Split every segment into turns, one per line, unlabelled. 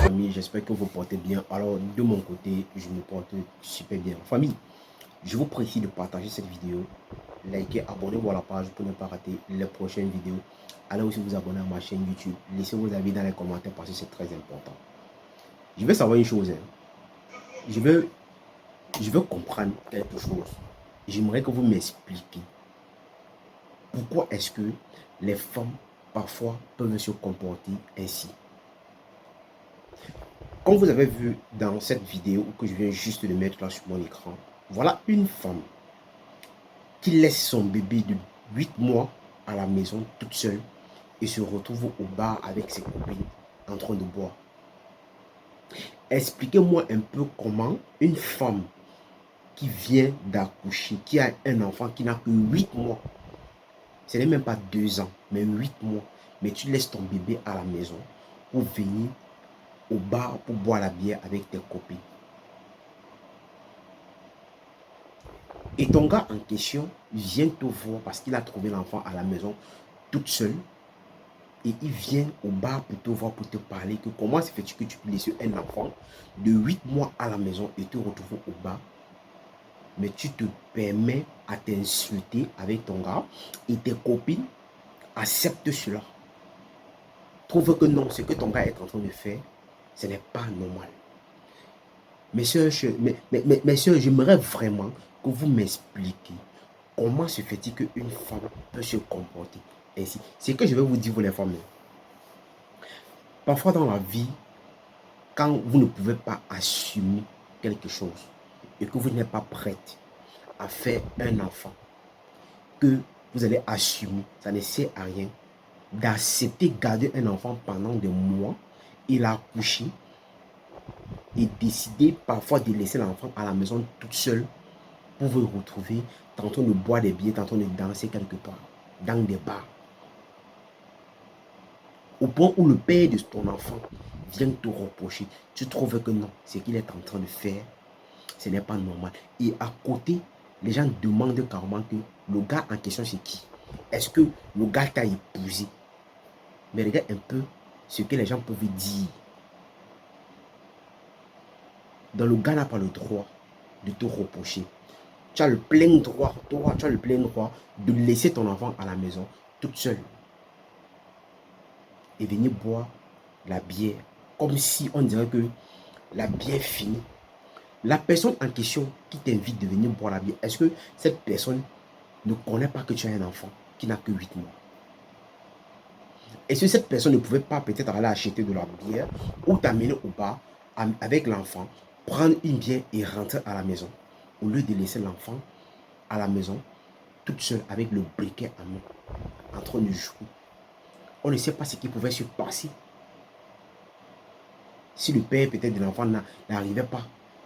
Famille, j'espère que vous portez bien. Alors, de mon côté, je me porte super bien. Famille, je vous prie de partager cette vidéo, likez, abonnez-vous à la page pour ne pas rater les prochaines vidéos. Allez aussi vous abonner à ma chaîne YouTube. Laissez vos avis dans les commentaires parce que c'est très important. Je veux savoir une chose. Je veux comprendre quelque chose. J'aimerais que vous m'expliquiez pourquoi est-ce que les femmes parfois peuvent se comporter ainsi. Comme vous avez vu dans cette vidéo que je viens juste de mettre là sur mon écran, voilà une femme qui laisse son bébé de 8 mois à la maison toute seule et se retrouve au bar avec ses copines en train de boire. Expliquez-moi un peu comment une femme qui vient d'accoucher, qui a un enfant qui n'a que 8 mois, ce n'est même pas 2 ans, mais 8 mois, mais tu laisses ton bébé à la maison pour venir au bar pour boire la bière avec tes copines. Et ton gars en question vient te voir parce qu'il a trouvé l'enfant à la maison toute seule. Et il vient au bar pour te voir, pour te parler que comment se fait-il que tu peux laisser un enfant de 8 mois à la maison et te retrouver au bar. Mais tu te permets à t'insulter avec ton gars et tes copines acceptent cela. Trouve que non, ce que ton gars est en train de faire, ce n'est pas normal. Mes soeurs, j'aimerais vraiment que vous m'expliquiez comment se fait-il qu'une femme peut se comporter ainsi. C'est que je vais vous dire, vous les femmes. Parfois dans la vie, quand vous ne pouvez pas assumer quelque chose et que vous n'êtes pas prête à faire un enfant, que vous allez assumer, ça ne sert à rien d'accepter garder un enfant pendant des mois et l'accoucher et décider parfois de laisser l'enfant à la maison toute seule pour vous retrouver tantôt de boire des bières, tantôt de danser quelque part, dans des bars. Au point où le père de ton enfant vient te reprocher, tu trouves que non, ce qu'il est en train de faire, ce n'est pas normal. Et à côté, les gens demandent carrément que le gars en question c'est qui? Est-ce que le gars t'a épousé? Mais regarde un peu ce que les gens peuvent dire. Donc le gars n'a pas le droit de te reprocher. Tu as le plein droit, tu as le plein droit de laisser ton enfant à la maison toute seule et venir boire la bière comme si on dirait que la bière finit. La personne en question qui t'invite de venir boire la bière, est-ce que cette personne ne connaît pas que tu as un enfant qui n'a que 8 mois? Est-ce que cette personne ne pouvait pas peut-être aller acheter de la bière ou t'amener au bar avec l'enfant, prendre une bière et rentrer à la maison au lieu de laisser l'enfant à la maison toute seule avec le briquet à main en train de jouer? On ne sait pas ce qui pouvait se passer. Si le père peut-être de l'enfant n'arrivait pas,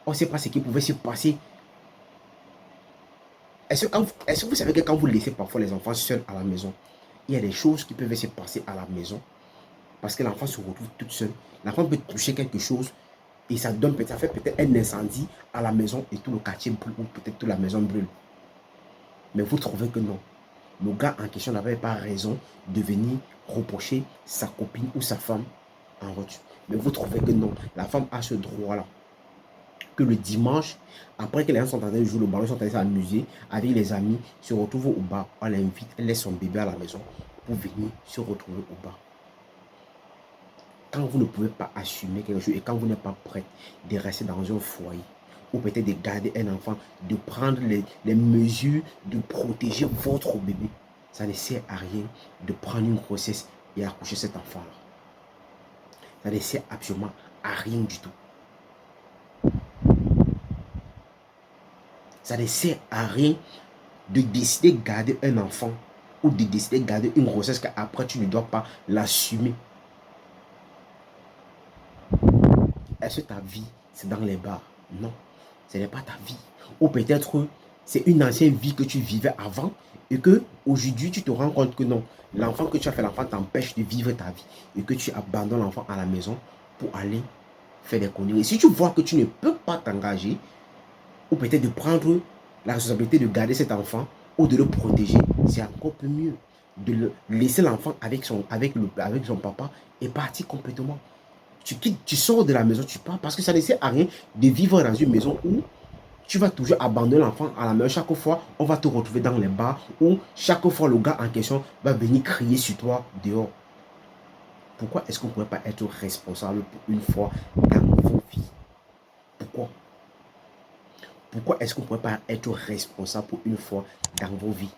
on ne sait pas ce qui pouvait se passer. Est-ce que vous savez que quand vous laissez parfois les enfants seuls à la maison, il y a des choses qui peuvent se passer à la maison parce que l'enfant se retrouve toute seule. L'enfant peut toucher quelque chose et ça fait peut-être un incendie à la maison et tout le quartier brûle ou peut-être toute la maison brûle. Mais vous trouvez que non. Le gars en question n'avait pas raison de venir reprocher sa copine ou sa femme en retour. Mais vous trouvez que non. La femme a ce droit-là. Que le dimanche, après que les gens sont en train de jouer le ballon, sont en train de s'amuser avec les amis, se retrouvent au bar, on l'invite, elle laisse son bébé à la maison pour venir se retrouver au bar. Quand vous ne pouvez pas assumer quelque chose et quand vous n'êtes pas prêt de rester dans un foyer ou peut-être de garder un enfant, de prendre les mesures de protéger votre bébé, ça ne sert à rien de prendre une grossesse et accoucher cet enfant-là. Ça ne sert absolument à rien du tout. Ça ne sert à rien de décider de garder un enfant ou de décider de garder une grossesse qu'après tu ne dois pas l'assumer. Est-ce que ta vie, c'est dans les bars? Non, ce n'est pas ta vie. Ou peut-être c'est une ancienne vie que tu vivais avant et que aujourd'hui tu te rends compte que non, l'enfant que tu as fait, l'enfant t'empêche de vivre ta vie et que tu abandonnes l'enfant à la maison pour aller faire des conneries. Si tu vois que tu ne peux pas t'engager ou peut-être de prendre la responsabilité de garder cet enfant ou de le protéger, c'est encore plus mieux de le laisser l'enfant avec son papa et partir complètement. Tu quittes, tu sors de la maison, tu pars parce que ça ne sert à rien de vivre dans une maison où tu vas toujours abandonner l'enfant à la maison. Chaque fois, on va te retrouver dans les bars où chaque fois le gars en question va venir crier sur toi dehors. Pourquoi est-ce qu'on ne pourrait pas être responsable pour une fois dans vos vies? Pourquoi? Pourquoi est-ce qu'on ne pourrait pas être responsable pour une fois dans vos vies?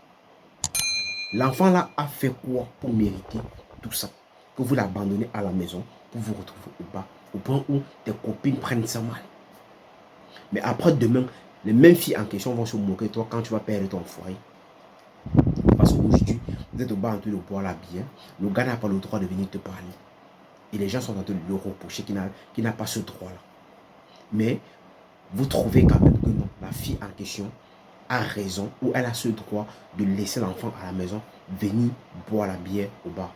L'enfant là a fait quoi pour mériter tout ça? Que vous l'abandonnez à la maison pour vous retrouver au bas, au point où tes copines prennent ça mal. Mais après demain, les mêmes filles en question vont se moquer de toi quand tu vas perdre ton foyer. Parce qu'aujourd'hui, vous êtes au bas en train de boire la bière, le gars n'a pas le droit de venir te parler. Et les gens sont en train de le reprocher qu'il n'a pas ce droit-là. Mais vous trouvez quand même que non, la fille en question a raison ou elle a ce droit de laisser l'enfant à la maison venir boire la bière au bar.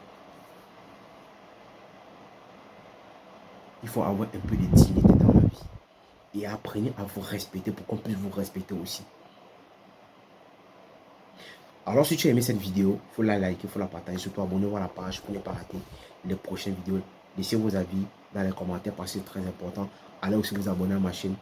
Il faut avoir un peu de dignité dans la vie. Et apprenez à vous respecter pour qu'on puisse vous respecter aussi. Alors si tu as aimé cette vidéo, il faut la liker, il faut la partager, surtout abonnez-vous à la page pour ne pas rater les prochaines vidéos. Laissez vos avis dans les commentaires parce que c'est très important. Allez aussi vous abonner à ma chaîne